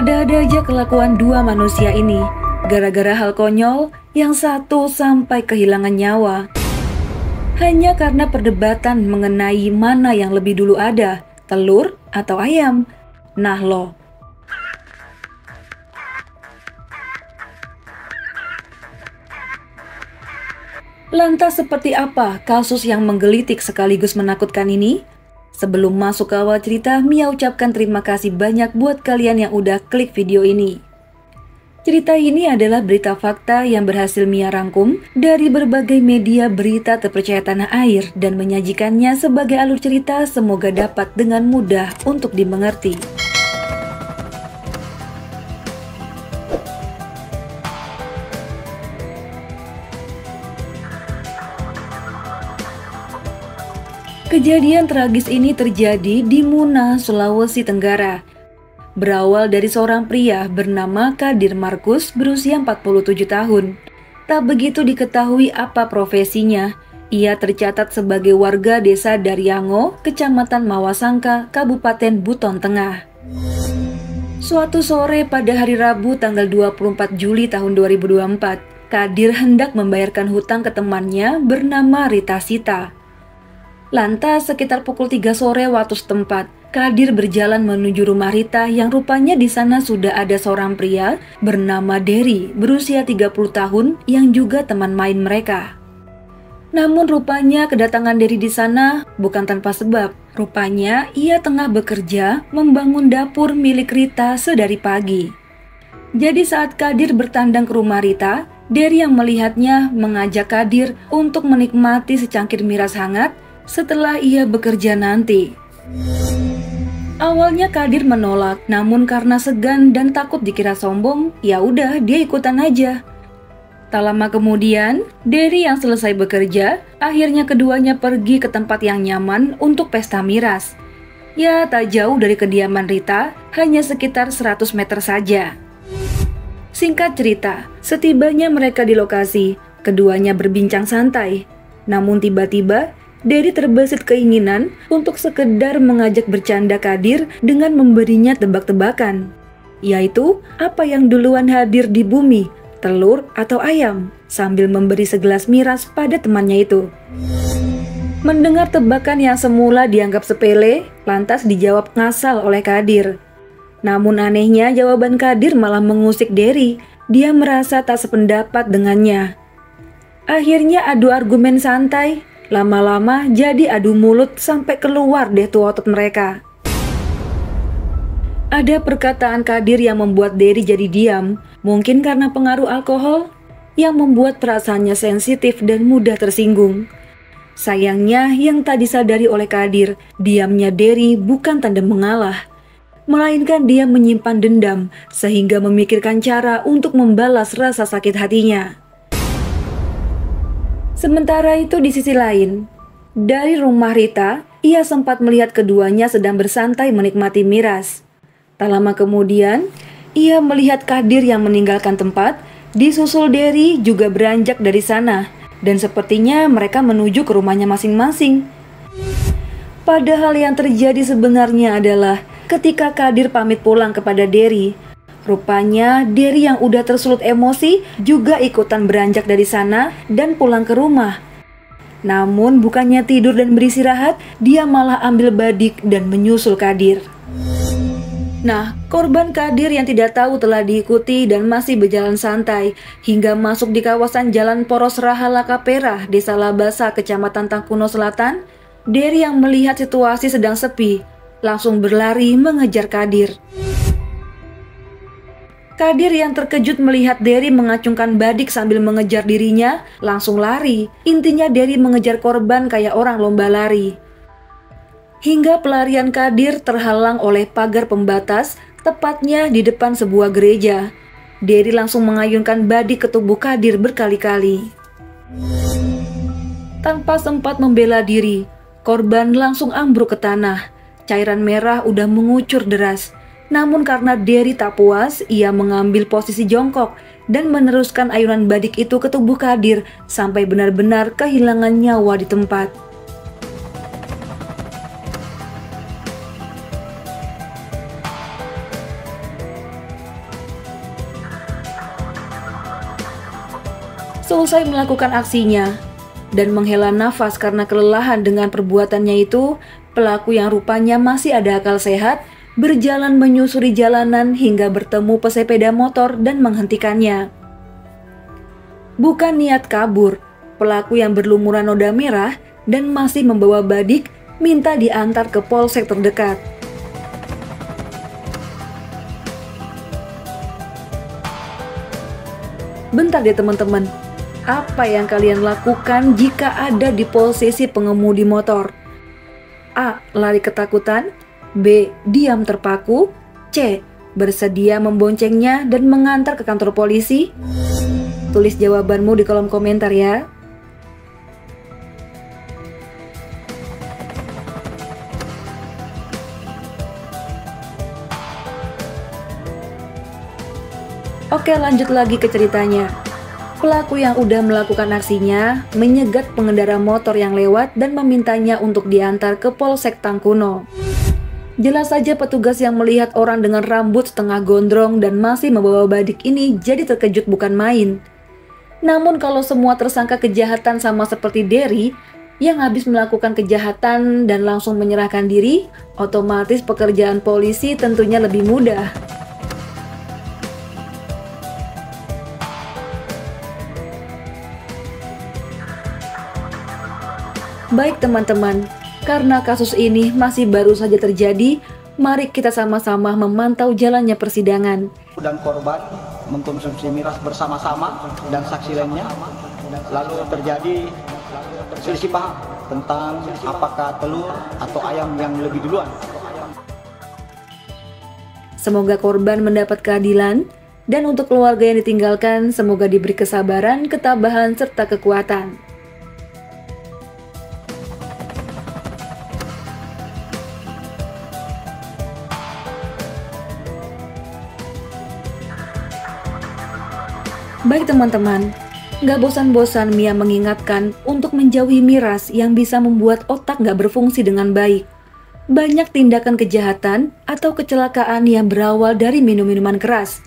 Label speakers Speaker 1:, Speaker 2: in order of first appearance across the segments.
Speaker 1: Ada-ada aja kelakuan dua manusia ini. Gara-gara hal konyol, yang satu sampai kehilangan nyawa. Hanya karena perdebatan mengenai mana yang lebih dulu ada, telur atau ayam. Nah loh. Lantas seperti apa kasus yang menggelitik sekaligus menakutkan ini? Sebelum masuk ke awal cerita, Mia ucapkan terima kasih banyak buat kalian yang udah klik video ini. Cerita ini adalah berita fakta yang berhasil Mia rangkum dari berbagai media berita terpercaya tanah air dan menyajikannya sebagai alur cerita, semoga dapat dengan mudah untuk dimengerti. Kejadian tragis ini terjadi di Muna, Sulawesi Tenggara. Berawal dari seorang pria bernama Kadir Markus berusia 47 tahun. Tak begitu diketahui apa profesinya. Ia tercatat sebagai warga desa Daryango, Kecamatan Mawasangka, Kabupaten Buton Tengah. Suatu sore pada hari Rabu tanggal 24 Juli tahun 2024, Kadir hendak membayarkan hutang ke temannya bernama Rita Sita. Lantas sekitar pukul 3 sore waktu setempat, Kadir berjalan menuju rumah Rita yang rupanya di sana sudah ada seorang pria bernama Dery berusia 30 tahun yang juga teman main mereka. Namun rupanya kedatangan Dery di sana bukan tanpa sebab. Rupanya ia tengah bekerja membangun dapur milik Rita sedari pagi. Jadi saat Kadir bertandang ke rumah Rita, Dery yang melihatnya mengajak Kadir untuk menikmati secangkir miras hangat setelah ia bekerja nanti. Awalnya Kadir menolak, namun karena segan dan takut dikira sombong, ya udah dia ikutan aja. Tak lama kemudian, Dery yang selesai bekerja, akhirnya keduanya pergi ke tempat yang nyaman untuk pesta miras. Ya, tak jauh dari kediaman Rita, hanya sekitar 100 meter saja. Singkat cerita, setibanya mereka di lokasi, keduanya berbincang santai. Namun tiba-tiba, Dery terbesit keinginan untuk sekedar mengajak bercanda Kadir dengan memberinya tebak-tebakan, yaitu apa yang duluan hadir di bumi, telur atau ayam, sambil memberi segelas miras pada temannya itu. Mendengar tebakan yang semula dianggap sepele, lantas dijawab ngasal oleh Kadir. Namun anehnya jawaban Kadir malah mengusik Dery, dia merasa tak sependapat dengannya. Akhirnya adu argumen santai. Lama-lama jadi adu mulut sampai keluar deh tuh otot mereka. Ada perkataan Kadir yang membuat Dery jadi diam, mungkin karena pengaruh alkohol yang membuat perasaannya sensitif dan mudah tersinggung. Sayangnya yang tak disadari oleh Kadir, diamnya Dery bukan tanda mengalah, melainkan dia menyimpan dendam sehingga memikirkan cara untuk membalas rasa sakit hatinya. Sementara itu di sisi lain, dari rumah Rita, ia sempat melihat keduanya sedang bersantai menikmati miras. Tak lama kemudian, ia melihat Kadir yang meninggalkan tempat, disusul Dery juga beranjak dari sana, dan sepertinya mereka menuju ke rumahnya masing-masing. Padahal yang terjadi sebenarnya adalah ketika Kadir pamit pulang kepada Dery, rupanya Dery yang udah tersulut emosi juga ikutan beranjak dari sana dan pulang ke rumah. Namun bukannya tidur dan beristirahat, dia malah ambil badik dan menyusul Kadir. Nah, korban Kadir yang tidak tahu telah diikuti dan masih berjalan santai hingga masuk di kawasan Jalan Poros Rahala Kapera, Desa Labasa, Kecamatan Tangkuno Selatan. Dery yang melihat situasi sedang sepi, langsung berlari mengejar Kadir. Kadir yang terkejut melihat Dery mengacungkan badik sambil mengejar dirinya, langsung lari. Intinya Dery mengejar korban kayak orang lomba lari. Hingga pelarian Kadir terhalang oleh pagar pembatas, tepatnya di depan sebuah gereja. Dery langsung mengayunkan badik ke tubuh Kadir berkali-kali. Tanpa sempat membela diri, korban langsung ambruk ke tanah. Cairan merah udah mengucur deras. Namun karena Dery tak puas, ia mengambil posisi jongkok dan meneruskan ayunan badik itu ke tubuh Kadir sampai benar-benar kehilangan nyawa di tempat. Selesai melakukan aksinya dan menghela nafas karena kelelahan dengan perbuatannya itu, pelaku yang rupanya masih ada akal sehat berjalan menyusuri jalanan hingga bertemu pesepeda motor dan menghentikannya. Bukan niat kabur, pelaku yang berlumuran noda merah dan masih membawa badik minta diantar ke polsek terdekat. Bentar deh teman-teman, apa yang kalian lakukan jika ada di posisi pengemudi motor? A. Lari ketakutan. B. Diam terpaku. C. Bersedia memboncengnya dan mengantar ke kantor polisi? Tulis jawabanmu di kolom komentar ya. Oke, lanjut lagi ke ceritanya. Pelaku yang udah melakukan aksinya menyegat pengendara motor yang lewat dan memintanya untuk diantar ke Polsek Tangkuno. Jelas saja petugas yang melihat orang dengan rambut setengah gondrong dan masih membawa badik ini jadi terkejut bukan main. Namun kalau semua tersangka kejahatan sama seperti Derry yang habis melakukan kejahatan dan langsung menyerahkan diri, otomatis pekerjaan polisi tentunya lebih mudah. Baik teman-teman, karena kasus ini masih baru saja terjadi, mari kita sama-sama memantau jalannya persidangan.
Speaker 2: Dan korban mengkonsumsi miras bersama-sama dan saksi lainnya, lalu terjadi selisih paham tentang apakah telur atau ayam yang lebih duluan.
Speaker 1: Semoga korban mendapat keadilan, dan untuk keluarga yang ditinggalkan semoga diberi kesabaran, ketabahan, serta kekuatan. Baik teman-teman, gak bosan-bosan Mia mengingatkan untuk menjauhi miras yang bisa membuat otak gak berfungsi dengan baik. Banyak tindakan kejahatan atau kecelakaan yang berawal dari minum-minuman keras.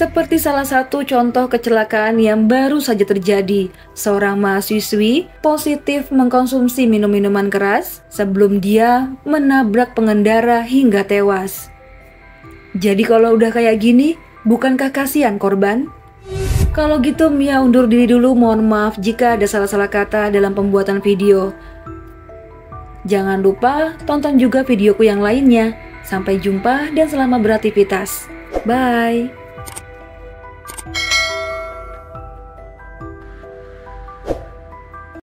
Speaker 1: Seperti salah satu contoh kecelakaan yang baru saja terjadi, seorang mahasiswi positif mengkonsumsi minum-minuman keras sebelum dia menabrak pengendara hingga tewas. Jadi kalau udah kayak gini, bukankah kasihan korban? Kalau gitu Mia undur diri dulu, mohon maaf jika ada salah-salah kata dalam pembuatan video. Jangan lupa tonton juga videoku yang lainnya. Sampai jumpa dan selamat beraktivitas. Bye.